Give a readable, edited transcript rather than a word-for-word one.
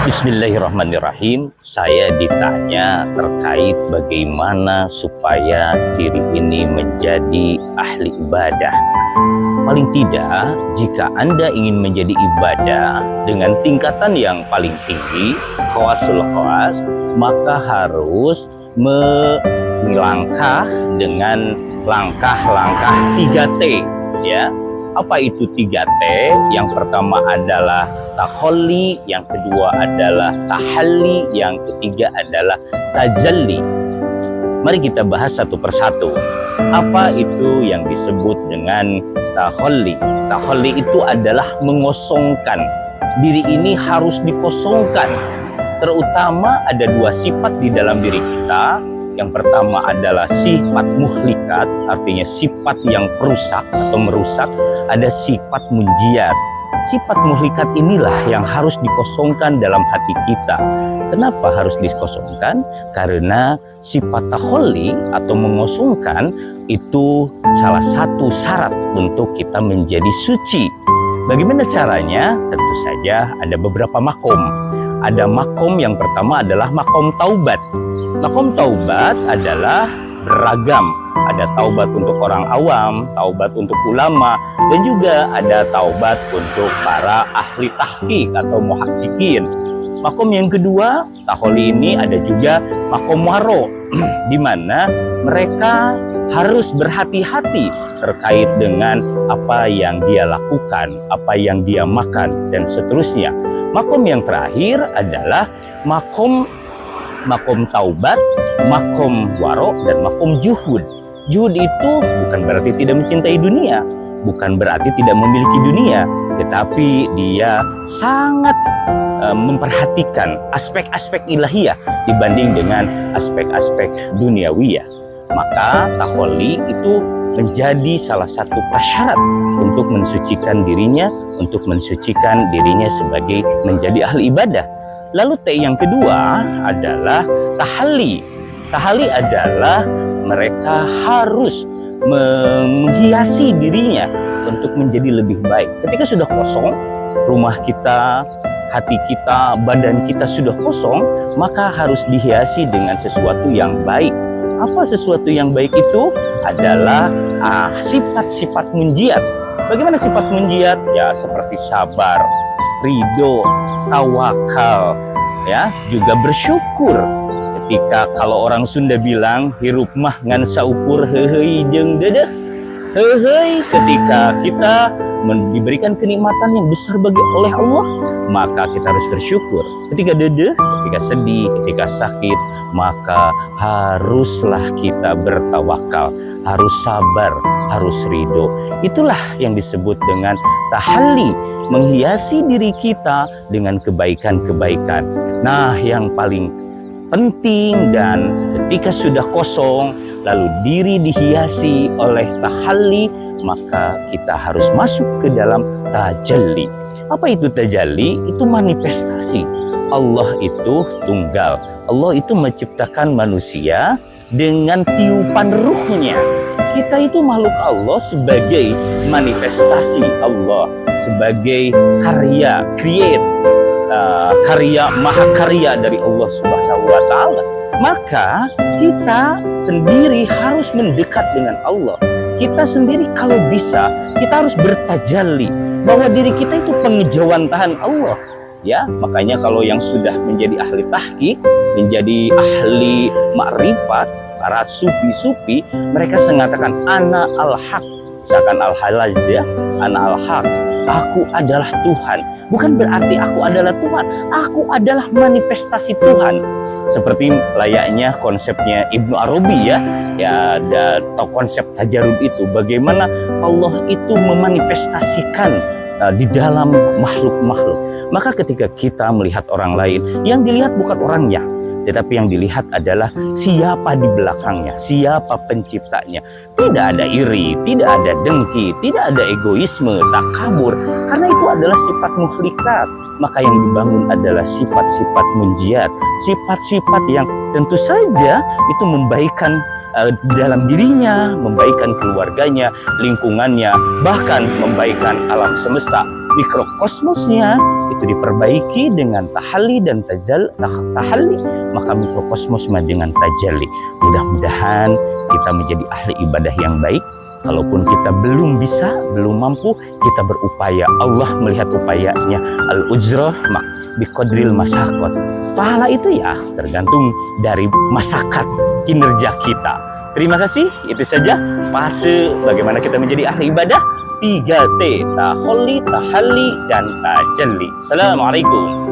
Bismillahirrahmanirrahim. Saya ditanya terkait bagaimana supaya diri ini menjadi ahli ibadah. Paling tidak, jika Anda ingin menjadi ibadah dengan tingkatan yang paling tinggi, khawasul khawas, maka harus melangkah dengan langkah-langkah 3T, ya. Apa itu 3T? Yang pertama adalah takholli, yang kedua adalah tahalli, yang ketiga adalah tajalli. Mari kita bahas satu persatu. Apa itu yang disebut dengan takholli? Takholli itu adalah mengosongkan. Diri ini harus dikosongkan. Terutama ada dua sifat di dalam diri kita. Yang pertama adalah sifat muhlikat, artinya sifat yang perusak atau merusak. Ada sifat munjiat. Sifat muhlikat inilah yang harus dikosongkan dalam hati kita. Kenapa harus dikosongkan? Karena sifat takholli atau mengosongkan itu salah satu syarat untuk kita menjadi suci. Bagaimana caranya? Tentu saja ada beberapa makom. Ada makom yang pertama adalah makom taubat. Makom taubat adalah beragam. Ada taubat untuk orang awam, taubat untuk ulama, dan juga ada taubat untuk para ahli tahqiq atau muhaqqiqin. Makom yang kedua, takholli ini ada juga makom waro, di mana mereka harus berhati-hati terkait dengan apa yang dia lakukan, apa yang dia makan, dan seterusnya. Makom yang terakhir adalah makom taubat, makom waro, dan makom juhud. Juhud itu bukan berarti tidak mencintai dunia, bukan berarti tidak memiliki dunia, tetapi dia sangat memperhatikan aspek-aspek ilahiyah dibanding dengan aspek-aspek duniawiyah. Maka takholli itu menjadi salah satu prasyarat untuk mensucikan dirinya, sebagai menjadi ahli ibadah. Lalu T yang kedua adalah tahalli. Tahalli adalah mereka harus menghiasi dirinya untuk menjadi lebih baik. Ketika sudah kosong, rumah kita, hati kita, badan kita sudah kosong, maka harus dihiasi dengan sesuatu yang baik. Apa sesuatu yang baik itu? Adalah sifat-sifat munjiat. Bagaimana sifat munjiat? Ya, seperti sabar, ridho, tawakal, ya, juga bersyukur. Ketika kalau orang Sunda bilang hirup mah ngan saukur hehei jeung dedeh. Hehei, ketika kita diberikan kenikmatan yang besar oleh Allah, maka kita harus bersyukur. Ketika dedeh, ketika sedih, ketika sakit, maka haruslah kita bertawakal, harus sabar, harus ridho. Itulah yang disebut dengan tahalli, menghiasi diri kita dengan kebaikan-kebaikan. Nah, yang paling penting, dan ketika sudah kosong, lalu diri dihiasi oleh tahalli, maka kita harus masuk ke dalam tajalli. Apa itu tajalli? Itu manifestasi. Allah itu tunggal. Allah itu menciptakan manusia dengan tiupan ruhnya. Kita itu makhluk Allah sebagai manifestasi Allah, sebagai karya, karya mahakarya dari Allah Subhanahu wa Ta'ala. Maka kita sendiri harus mendekat dengan Allah. Kita sendiri kalau bisa, kita harus bertajalli bahwa diri kita itu pengejawantahan Allah. Ya, makanya kalau yang sudah menjadi ahli tahqiq, menjadi ahli ma'rifat, para sufi-sufi, mereka mengatakan ana al-haq, misalkan al-halaz, ya, ana al-haq, aku adalah Tuhan. Bukan berarti aku adalah Tuhan, aku adalah manifestasi Tuhan. Seperti layaknya konsepnya Ibnu Arabi, atau konsep tajarrud itu, bagaimana Allah itu memanifestasikan di dalam makhluk-makhluk. Maka ketika kita melihat orang lain, yang dilihat bukan orangnya, tetapi yang dilihat adalah siapa di belakangnya, siapa penciptanya. Tidak ada iri, tidak ada dengki, tidak ada egoisme, takabur, karena itu adalah sifat muhlikat. Maka yang dibangun adalah sifat-sifat munjiat, sifat-sifat yang tentu saja itu membaikkan dalam dirinya, membaikkan keluarganya, lingkungannya, bahkan membaikkan alam semesta. mikrokosmosnya itu diperbaiki dengan tahalli dan tahalli, maka mikrokosmosnya dengan tajalli. Mudah-mudahan kita menjadi ahli ibadah yang baik. Kalaupun kita belum bisa, belum mampu, kita berupaya. Allah melihat upayanya. Al-ujrah biqadril masyaqat. Pahala itu ya tergantung dari masakat kinerja kita. Terima kasih. Itu saja fase bagaimana kita menjadi ahli ibadah. 3T, taholli, tahalli, dan tajalli. Assalamualaikum.